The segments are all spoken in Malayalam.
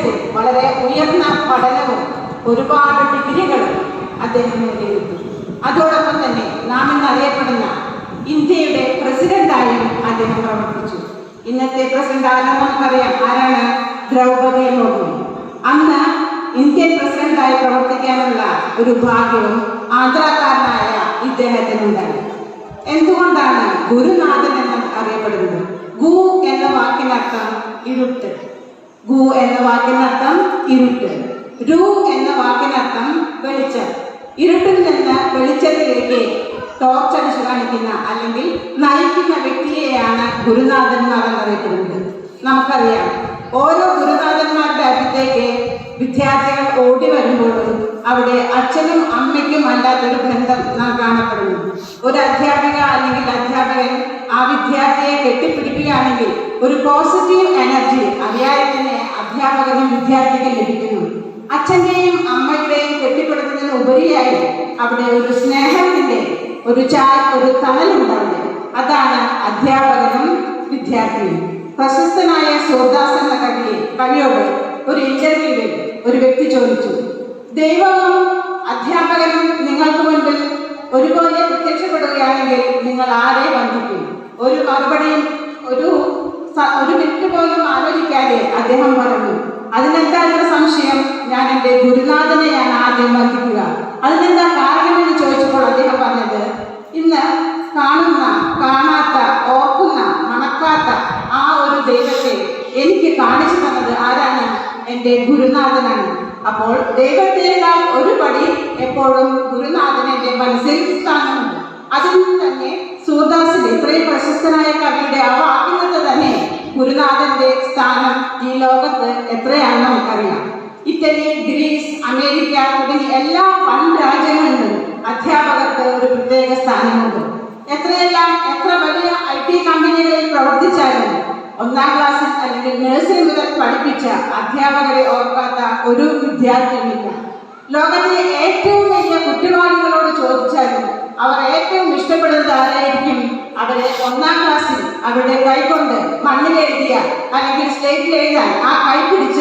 വിദ്യാഭ്യാസത്തിൽ വളരെ ഉയർന്ന പഠനവും ഒരുപാട് ഡിഗ്രികളും അദ്ദേഹം നേടിയെടുത്തു. അതോടൊപ്പം തന്നെ നാം ഇന്ന് അറിയപ്പെടുന്ന ഇന്ത്യയുടെ പ്രസിഡന്റായും അദ്ദേഹം പ്രവർത്തിച്ചു. ഇന്നത്തെ പ്രസിഡന്റ് ആരാണെന്ന് നമുക്കറിയാം. ആരാണ്? ദ്രൗപദി മുർമു. അന്ന് ഇന്ത്യൻ പ്രസിഡന്റായി പ്രവർത്തിക്കാനുള്ള ഒരു ഭാഗ്യവും ആന്ധ്രാക്കാരനായ ഇദ്ദേഹത്തിനുണ്ടായി. എന്തുകൊണ്ടാണ് ഗുരുനാഥൻ എന്ന് അറിയപ്പെടുന്നത്? ഗു എന്ന വാക്കിനർത്ഥം ഇരുട്ട്. ഗു എന്ന വാക്കിനർത്ഥം ഇരുട്ട്. രു എന്ന വാക്കിനർത്ഥം വെളിച്ചം. ഇരുട്ടിൽ നിന്ന് വെളിച്ചത്തിലേക്ക് ടോർച്ചടിച്ചു കാണിക്കുന്ന അല്ലെങ്കിൽ നയിക്കുന്ന വ്യക്തിയെയാണ് ഗുരുനാഥന്മാർ എന്നറിയപ്പെടുന്നത്. നമുക്കറിയാം, ഓരോ ഗുരുനാഥന്മാരുടെ അടുത്തേക്ക് വിദ്യാർത്ഥികൾ ഓടി വരുമ്പോഴും അവിടെ അച്ഛനും അമ്മയ്ക്കും അല്ലാത്തൊരു ബന്ധം നാം കാണപ്പെടുന്നു. ഒരു അധ്യാപിക അല്ലെങ്കിൽ അധ്യാപകൻ ആ വിദ്യാർത്ഥിയെ കെട്ടിപ്പിടിക്കുകയാണെങ്കിൽ ഒരു പോസിറ്റീവ് എനർജി അതിയായി തന്നെ അധ്യാപകനും വിദ്യാർത്ഥിക്കും ലഭിക്കുന്നു. അച്ഛൻ്റെയും അമ്മയുടെയും കെട്ടിപ്പിടുന്നതിന് ഉപരിയായി അവിടെ ഒരു സ്നേഹത്തിന്റെ ഒരു തണലുണ്ടാവുക. അതാണ് അധ്യാപകനും വിദ്യാർത്ഥിയും. പ്രശസ്തനായ സൂർദാസ് എന്ന കവിയോട് ഒരു ഇന്റർവ്യൂവിൽ ഒരു വ്യക്തി ചോദിച്ചു, ദൈവവും അധ്യാപകനും നിങ്ങൾക്ക് മുൻപിൽ ഒരുപോലെ പ്രത്യക്ഷപ്പെടുകയാണെങ്കിൽ നിങ്ങൾ ആരെ വന്ദിക്കും? ഒരു മറുപടിയും ഒരു മിനിറ്റ് പോലും ആലോചിക്കാതെ അദ്ദേഹം പറഞ്ഞു, അതിനെന്താ ഇത്ര സംശയം? ഞാൻ എൻ്റെ ഗുരുനാഥനെയാണ് ആദ്യം വന്ദിക്കുക. അതിനെന്താ കാരണമെന്ന് ചോദിച്ചപ്പോൾ അദ്ദേഹം പറഞ്ഞത്, ഇന്ന് കാണുന്ന, കാണാത്ത, ഓർക്കുന്ന, മണക്കാത്ത ആ ഒരു ദൈവത്തെ എനിക്ക് കാണിച്ചു തന്നത് ആരാണ്? എൻ്റെ ഗുരുനാഥനാണ്. അപ്പോൾ ദൈവത്തേക്കാൾ ഒരു പടി എപ്പോഴും ഗുരുനാഥന് എൻ്റെ മനസ്സിൽ സ്ഥാനമുണ്ട്. അതിൽ തന്നെ സൂർദാസിന്റെ ഇത്രയും പ്രശസ്തനായ കവിയുടെ ആ വാക്കിനകത്ത് തന്നെ ഗുരുനാഥന്റെ സ്ഥാനം ഈ ലോകത്ത് എത്രയാണെന്ന് നമുക്കറിയാം. ഇറ്റലി, ഗ്രീസ്, അമേരിക്ക തുടങ്ങി എല്ലാ വൻ രാജ്യങ്ങളിലും അധ്യാപകർക്ക് ഒരു പ്രത്യേക സ്ഥാനമുണ്ട്. എത്ര വലിയ IT കമ്പനികളിൽ പ്രവർത്തിച്ചാലും 1ാം ക്ലാസ്സിൽ അല്ലെങ്കിൽ നഴ്സറി മുതൽ പഠിപ്പിച്ച അധ്യാപകരെ ഓർക്കാത്ത ഒരു വിദ്യാർത്ഥിയുമില്ല. ലോകത്തിലെ ഏറ്റവും വലിയ കുറ്റവാളികളോട് ചോദിച്ചാലും അവർ ഏറ്റവും ഇഷ്ടപ്പെടുന്നത് ആരായിരിക്കും? അവരെ 1ാം ക്ലാസ്സിൽ അവരുടെ കൈകൊണ്ട് മണ്ണിലെഴുതിയ അല്ലെങ്കിൽ സ്ലേറ്റിൽ എഴുതാൻ ആ കൈ പിടിച്ച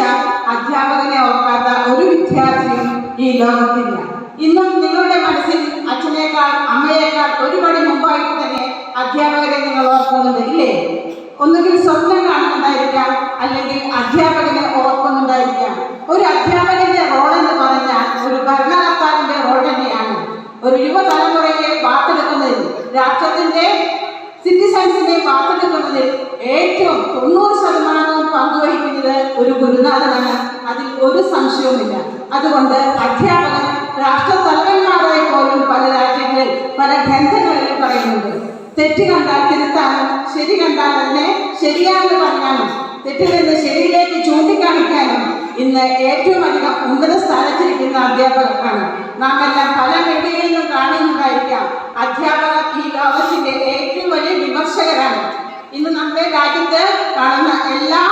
അധ്യാപകനെ ഓർക്കാത്ത ഒരു വിദ്യാർത്ഥിയും ഈ ലോകത്തില്ല. ഇന്നും നിങ്ങളുടെ മനസ്സിൽ അച്ഛനേക്കാൾ അമ്മയേക്കാൾ ഒരുപടി മുമ്പായിട്ട് തന്നെ അധ്യാപകരെ നിങ്ങൾ ഓർക്കുന്നുണ്ട്, ഇല്ലേ? ഒന്നുകിൽ സ്വപ്നം കാണുന്നുണ്ടായിരിക്കാം, അല്ലെങ്കിൽ അധ്യാപകനെ ഓർക്കുന്നുണ്ടായിരിക്കാം. ഒരു അധ്യാപകന്റെ റോൾ എന്ന് പറഞ്ഞാൽ ഒരു ഭരണകർത്താവിന്റെ റോൾ തന്നെയാണ്. ഒരു യുവതലമുറയെ വാർത്തെടുക്കുന്നതിൽ, രാഷ്ട്രത്തിന്റെ സിറ്റിസൺസിനെ വാർത്തെടുക്കുന്നതിൽ ഏറ്റവും 90% പങ്കുവഹിക്കുന്നത് ഒരു ഗുരുനാഥനാണ്. അതിൽ ഒരു സംശയവുമില്ല. അതുകൊണ്ട് അധ്യാപകർ രാഷ്ട്രതലവന്മാരായി പോലും പല രാജ്യങ്ങളിൽ പല ഗ്രന്ഥങ്ങളിലും പറയുന്നുണ്ട്. തെറ്റ് കണ്ടാൽ തിരുത്താനും ശരി കണ്ടാൽ തന്നെ ശരിയാണെന്ന് പറഞ്ഞാലും തെറ്റിൽ നിന്ന് ശരിയിലേക്ക് ചൂണ്ടിക്കാണിക്കാനും ഇന്ന് ഏറ്റവും അധികം ഉന്നത സ്ഥാനത്തിരിക്കുന്ന അധ്യാപകർക്കാണ്. നാം എല്ലാം പല മീഡിയകളിലും കാണുന്നതായിരിക്കാം, അധ്യാപകർ ഈ ലോകത്തിന്റെ ഏറ്റവും വലിയ വിമർശകരാണ്. ഇന്ന് നമ്മുടെ രാജ്യത്ത് കാണുന്ന എല്ലാ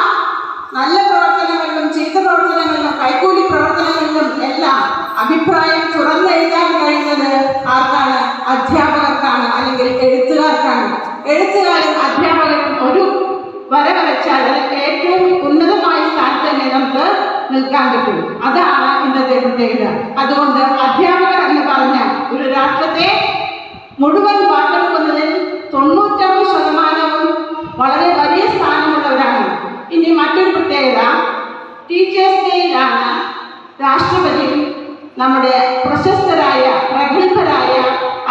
നല്ല പ്രവർത്തനങ്ങളിലും ചീത്ത പ്രവർത്തനങ്ങളിലും കൈക്കൂലി പ്രവർത്തനങ്ങളിലും എല്ലാം അഭിപ്രായം തുറന്നെഴുതാൻ കഴിയുന്നത് ആർക്കാണ്? അധ്യാപകർക്കാണ്, അല്ലെങ്കിൽ എഴുത്തുകാർക്കാണ്. എഴുത്തുകാരും അധ്യാപകരും ഒരു വര വരച്ചാൽ ഏറ്റവും ഉന്നതമായ സ്ഥാനത്ത് തന്നെ നമുക്ക് നിൽക്കാൻ പറ്റും. അതാണ് ഇന്നത്തെ പ്രത്യേകത. അതുകൊണ്ട് അധ്യാപകർ എന്ന് പറഞ്ഞാൽ ഒരു രാഷ്ട്രത്തെ മുഴുവൻ വാർത്തെടുക്കുന്നതിൽ 99% വളരെ വലിയ സ്ഥാനമുള്ളവരാണ്. ഇനി മറ്റൊരു പ്രത്യേകത, ടീച്ചേഴ്സ് ഡേയിലാണ് രാഷ്ട്രപതി നമ്മുടെ പ്രശസ്തരായ പ്രഗത്ഭരായ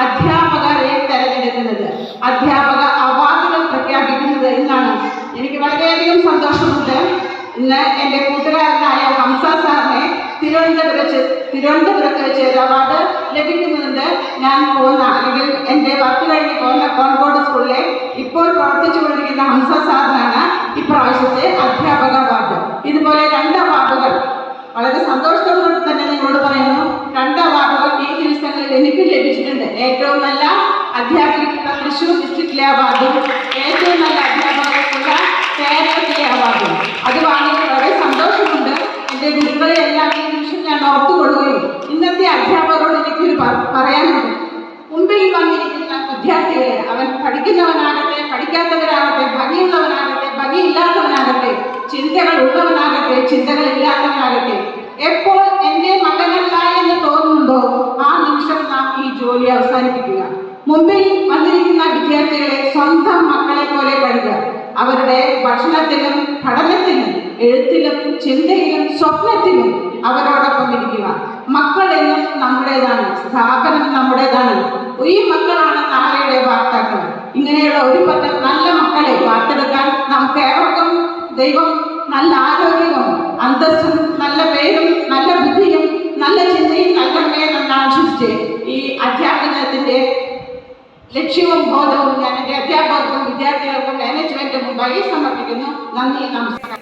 അധ്യാപകരെ തെരഞ്ഞെടുക്കുന്നത്, അധ്യാപക അവാർഡുകൾ പ്രഖ്യാപിക്കുന്നത് എന്നാണ്. എനിക്ക് വളരെയധികം സന്തോഷമുണ്ട്. ഇന്ന് എൻ്റെ കൂട്ടുകാരനായ ഹംസ സാറിനെ തിരുവനന്തപുരത്ത് വെച്ച് ഒരു അവാർഡ് ലഭിക്കുന്നുണ്ട്. ഞാൻ പോകുന്ന അല്ലെങ്കിൽ എൻ്റെ വർക്ക് കഴിഞ്ഞ് പോകുന്ന കോൺകോർഡ് സ്കൂളിലെ ഇപ്പോൾ പ്രവർത്തിച്ചു കൊണ്ടിരിക്കുന്ന ഹംസ സാറിനാണ് ഇപ്രാവശ്യത്തെ അധ്യാപക അവാർഡ്. ഇതുപോലെ 2 അവാർഡുകൾ വളരെ സന്തോഷത്തോടെ തന്നെ നിങ്ങളോട് പറയുന്നു. 2 അവാർഡുകൾ ഈ ദിവസങ്ങളിൽ എനിക്ക് ലഭിച്ചിട്ടുണ്ട്. ഏറ്റവും നല്ല അധ്യാപകർക്കുള്ള തൃശ്ശൂർ ഡിസ്ട്രിക്റ്റിലെ അവാർഡും ഏറ്റവും നല്ല അധ്യാപകർക്കുള്ള കേരളത്തിലെ അവാർഡും. അത് വാങ്ങിയിട്ട് വളരെ സന്തോഷമുണ്ട്. എൻ്റെ ഗുരുക്കളെ എല്ലാം ഈ നിമിഷം ഞാൻ ഓർത്തുകൊള്ളുകയും ഇന്നത്തെ അധ്യാപകരോട് എനിക്കൊരു പറയാനുണ്ട്. മുമ്പിൽ വന്നിരിക്കുന്ന വിദ്യാർത്ഥികളെ, അവൻ പഠിക്കുന്നവനാകട്ടെ ഭംഗിയുള്ളവനാകട്ടെ ഭംഗിയില്ലാത്തവനാകട്ടെ, ചിന്തകൾ ഉള്ളവനാകട്ടെ ചിന്തകൾ ഇല്ലാത്തവനാകട്ടെ, മുമ്പിൽ വന്നിരിക്കുന്ന വിദ്യാർത്ഥികളെ സ്വന്തം മക്കളെ പോലെ കരുതുക. അവരുടെ ഭക്ഷണത്തിലും പഠനത്തിലും എഴുത്തിലും ചിന്തയിലും സ്വപ്നത്തിലും അവരോടൊപ്പം ഇരിക്കുക. മക്കൾ എന്നും നമ്മുടേതാണ്, സ്ഥാപനം നമ്മുടേതാണ്. ഈ മക്കളാണ് നാളെയുടെ വാർത്താക്കൾ. ഇങ്ങനെയുള്ള ഒരു പറ്റം നല്ല മക്കളെ വാർത്തെടുക്കാൻ നമുക്ക് ഏവർക്കും ദൈവം നല്ല ആരോഗ്യവും അന്തസ്സും നല്ല പേരും നല്ല ബുദ്ധിയും നല്ല ചിന്തയും നൽകണമേ എന്ന് ആശംസിച്ച് ഈ അധ്യാപനത്തിന്റെ ലക്ഷ്യവും ബോധവും ഞാൻ എൻ്റെ അധ്യാപകർക്കും വിദ്യാർത്ഥികൾക്കും മാനേജ്മെന്റിനും മുമ്പായി സമർപ്പിക്കുന്നു. നന്ദി, നമസ്കാരം.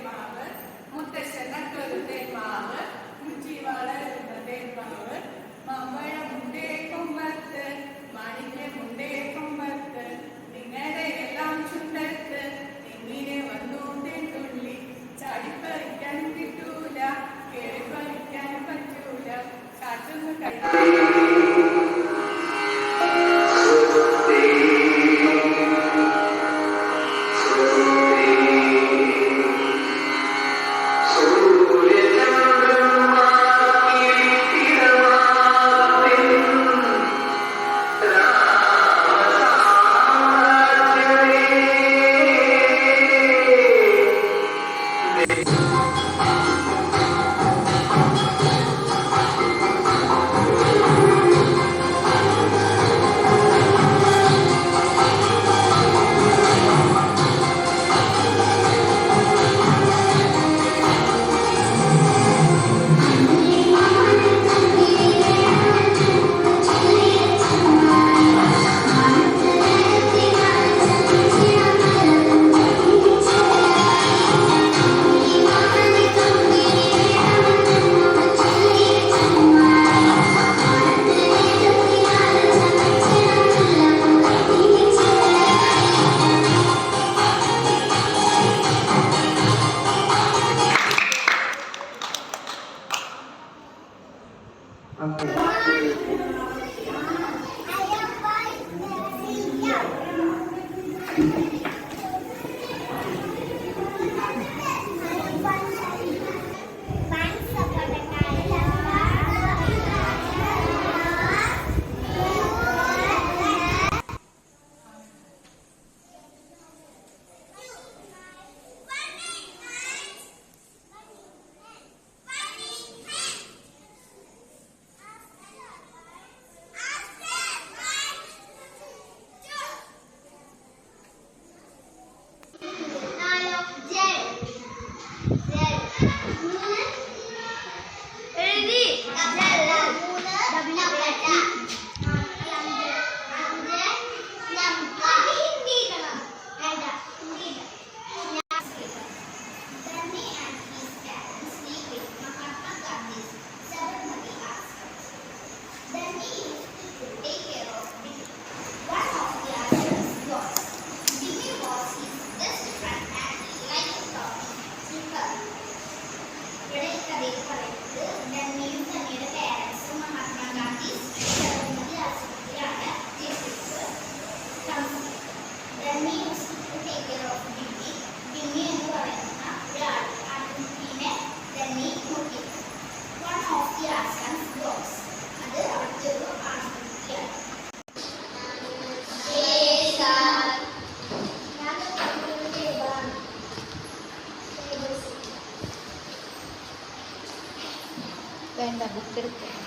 വേണ്ട ബുക്ക് എടുക്കുക.